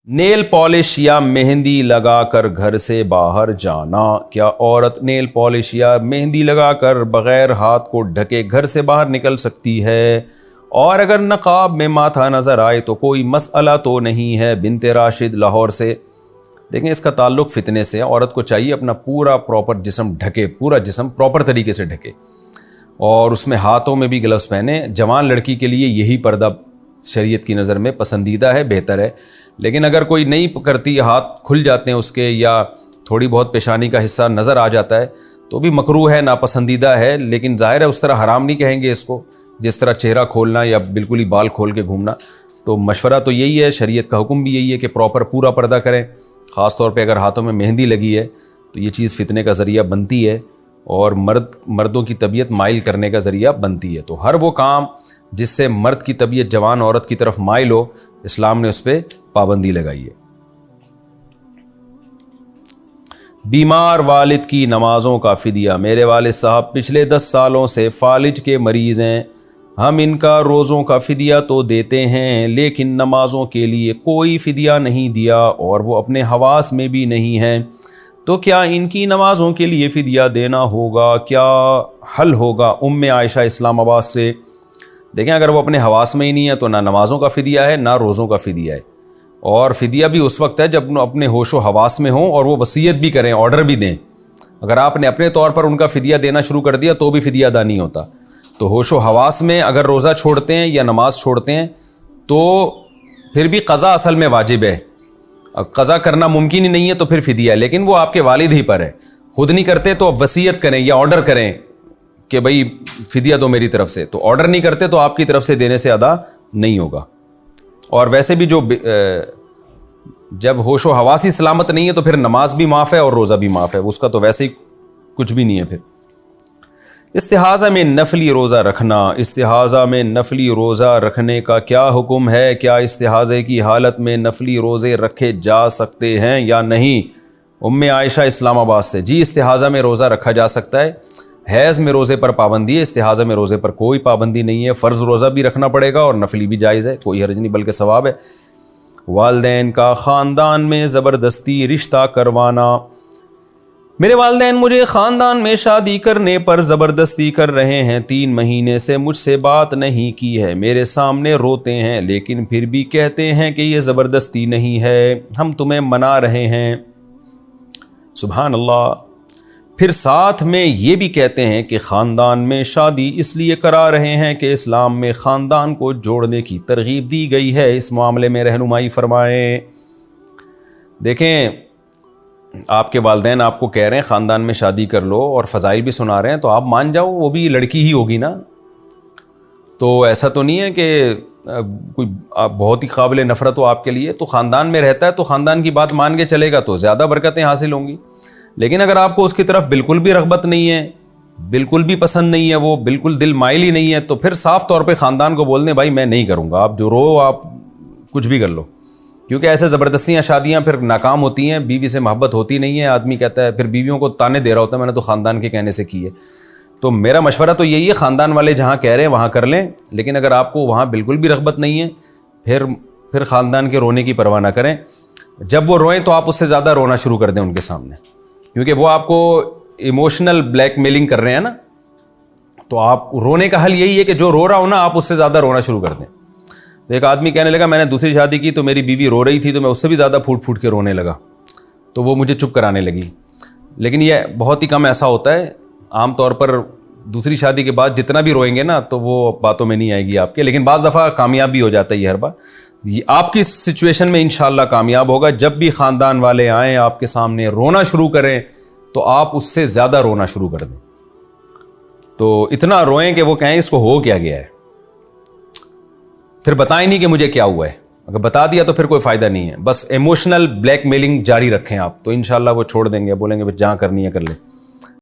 Nail polish या मेहंदी लगाकर घर से बाहर जाना। क्या औरत नेल पॉलिश या मेहंदी लगाकर बग़ैर हाथ को ढके घर से बाहर निकल सकती है? और अगर नक़ाब में माथा नज़र आए तो कोई मसला तो नहीं है? बिनते राशिद लाहौर से। देखें, इसका ताल्लुक़ फितने से। औरत को चाहिए अपना पूरा प्रॉपर जिस्म ढके, पूरा जिस्म प्रॉपर तरीके से ढके, और उसमें हाथों में भी ग्लव्स पहने। जवान लड़की के लिए यही पर्दा शरीयत की नज़र में पसंदीदा है, बेहतर है। लेकिन अगर कोई नहीं करती, हाथ खुल जाते हैं उसके, या थोड़ी बहुत पेशानी का हिस्सा नज़र आ जाता है, तो भी मकरूह है, नापसंदीदा है। लेकिन ज़ाहिर है उस तरह हराम नहीं कहेंगे इसको, जिस तरह चेहरा खोलना या बिल्कुल ही बाल खोल के घूमना। तो मशवरा तो यही है, शरीयत का हुक्म भी यही है कि प्रॉपर पूरा पर्दा करें। ख़ास तौर पे अगर हाथों में मेहंदी लगी है तो ये चीज़ फितने का ज़रिया बनती है, और मर्दों की तबीयत माइल करने का ज़रिया बनती है। तो हर वो काम जिससे मर्द की तबीयत जवान औरत की तरफ माइल हो, इस्लाम ने उस पर पाबंदी लगाई है। बीमार वालिद की नमाज़ों का फ़िदिया। मेरे वालिद साहब पिछले 10 सालों से फालिज के मरीज़ हैं। हम इनका रोज़ों का फ़िदिया तो देते हैं, लेकिन नमाज़ों के लिए कोई फ़िदिया नहीं दिया, और वो अपने हवास में भी नहीं हैं। तो क्या इनकी नमाज़ों के लिए फ़िदिया देना होगा? क्या हल होगा? उम्मे आयशा इस्लामाबाद से। देखें, अगर वो अपने हवास में ही नहीं है तो ना नमाज़ों का फ़िदिया है, ना रोज़ों का फ़िदिया है। और फ़िदिया भी उस वक्त है जब अपने होशो हवास में हों और वो वसीयत भी करें, ऑर्डर भी दें। अगर आपने अपने तौर पर उनका फ़िदिया देना शुरू कर दिया तो भी फ़िदिया अदा नहीं होता। तो होशो हवास में अगर रोज़ा छोड़ते हैं या नमाज छोड़ते हैं तो फिर भी क़ज़ा असल में वाजिब है। क़ज़ा करना मुमकिन ही नहीं है तो फिर फ़िदिया है, लेकिन वो आपके वालिद ही पर है। खुद नहीं करते तो आप वसीयत करें या ऑर्डर करें कि भाई फ़िदिया दो मेरी तरफ से। तो ऑर्डर नहीं करते तो आपकी तरफ से देने से अदा नहीं होगा। और वैसे भी जब होशो हवास ही सलामत नहीं है तो फिर नमाज भी माफ़ है और रोज़ा भी माफ़ है, उसका तो वैसे ही कुछ भी नहीं है। फिर इस्तिहाज़ा में नफली रोज़ा रखना। इस्तिहाज़ा में नफली रोज़ा रखने का क्या हुक्म है? क्या इस्तिहाज़े की हालत में नफली रोज़े रखे जा सकते हैं या नहीं? उम्मे आयशा इस्लामाबाद से। जी, इस्तिहाज़ा में रोज़ा रखा जा सकता है। हैज़ में रोज़े पर पाबंदी है, इस्तिहाज़ा में रोज़े पर कोई पाबंदी नहीं है। फ़र्ज़ रोज़ा भी रखना पड़ेगा और नफली भी जायज़ है, कोई हर्ज नहीं बल्कि सवाब है। वालिदैन का ख़ानदान में ज़बरदस्ती रिश्ता करवाना। मेरे वालिदैन मुझे ख़ानदान में शादी करने पर ज़बरदस्ती कर रहे हैं। 3 महीने से मुझसे बात नहीं की है, मेरे सामने रोते हैं, लेकिन फिर भी कहते हैं कि ये ज़बरदस्ती नहीं है, हम तुम्हें मना रहे हैं। सुभान अल्लाह। फिर साथ में ये भी कहते हैं कि ख़ानदान में शादी इसलिए करा रहे हैं कि इस्लाम में ख़ानदान को जोड़ने की तरगीब दी गई है। इस मामले में रहनुमाई फरमाएं। देखें, आपके वालिदैन आपको कह रहे हैं ख़ानदान में शादी कर लो और फ़ज़ाइल भी सुना रहे हैं, तो आप मान जाओ वो भी लड़की ही होगी ना। तो ऐसा तो नहीं है कि कोई बहुत ही काबिल नफ़रत हो आपके लिए। तो ख़ानदान में रहता है तो ख़ानदान की बात मान के चलेगा तो ज़्यादा बरकतें हासिल होंगी। लेकिन अगर आपको उसकी तरफ बिल्कुल भी रग़बत नहीं है, बिल्कुल भी पसंद नहीं है, वो बिल्कुल दिल माइल ही नहीं है, तो फिर साफ़ तौर पे ख़ानदान को बोल दें भाई मैं नहीं करूँगा, आप जो रो आप कुछ भी कर लो। क्योंकि ऐसे ज़बरदस्तियाँ शादियाँ फिर नाकाम होती हैं, बीवी से मोहब्बत होती नहीं है। आदमी कहता है, फिर बीवियों को ताने दे रहा होता है मैंने तो ख़ानदान के कहने से की है। तो मेरा मशवरा तो यही है, ख़ानदान वाले जहाँ कह रहे हैं वहाँ कर लें। लेकिन अगर आपको वहाँ बिल्कुल भी रग़बत नहीं है, फिर ख़ानदान के रोने की परवाह ना करें। जब वो रोएं तो आप उससे ज़्यादा रोना शुरू कर दें उनके सामने, क्योंकि वो आपको इमोशनल ब्लैकमेलिंग कर रहे हैं ना। तो आप रोने का हल यही है कि जो रो रहा हो ना, आप उससे ज़्यादा रोना शुरू कर दें। तो एक आदमी कहने लगा मैंने दूसरी शादी की तो मेरी बीवी रो रही थी तो मैं उससे भी ज़्यादा फूट फूट के रोने लगा, तो वो मुझे चुप कराने लगी। लेकिन ये बहुत ही कम ऐसा होता है। आम तौर पर दूसरी शादी के बाद जितना भी रोएंगे ना तो वो बातों में नहीं आएगी आपके। लेकिन बाज़ दफ़ा कामयाब भी हो जाता है ये हर बार। ये आपकी सिचुएशन में इंशाअल्लाह कामयाब होगा। जब भी ख़ानदान वाले आएँ आपके सामने रोना शुरू करें तो आप उससे ज़्यादा रोना शुरू कर दें। तो इतना रोएं कि वो कहें इसको हो क्या गया है। फिर बताएं नहीं कि मुझे क्या हुआ है। अगर बता दिया तो फिर कोई फ़ायदा नहीं है। बस इमोशनल ब्लैकमेलिंग जारी रखें आप, तो इंशाअल्लाह वो छोड़ देंगे, बोलेंगे जहाँ करनी है कर ले।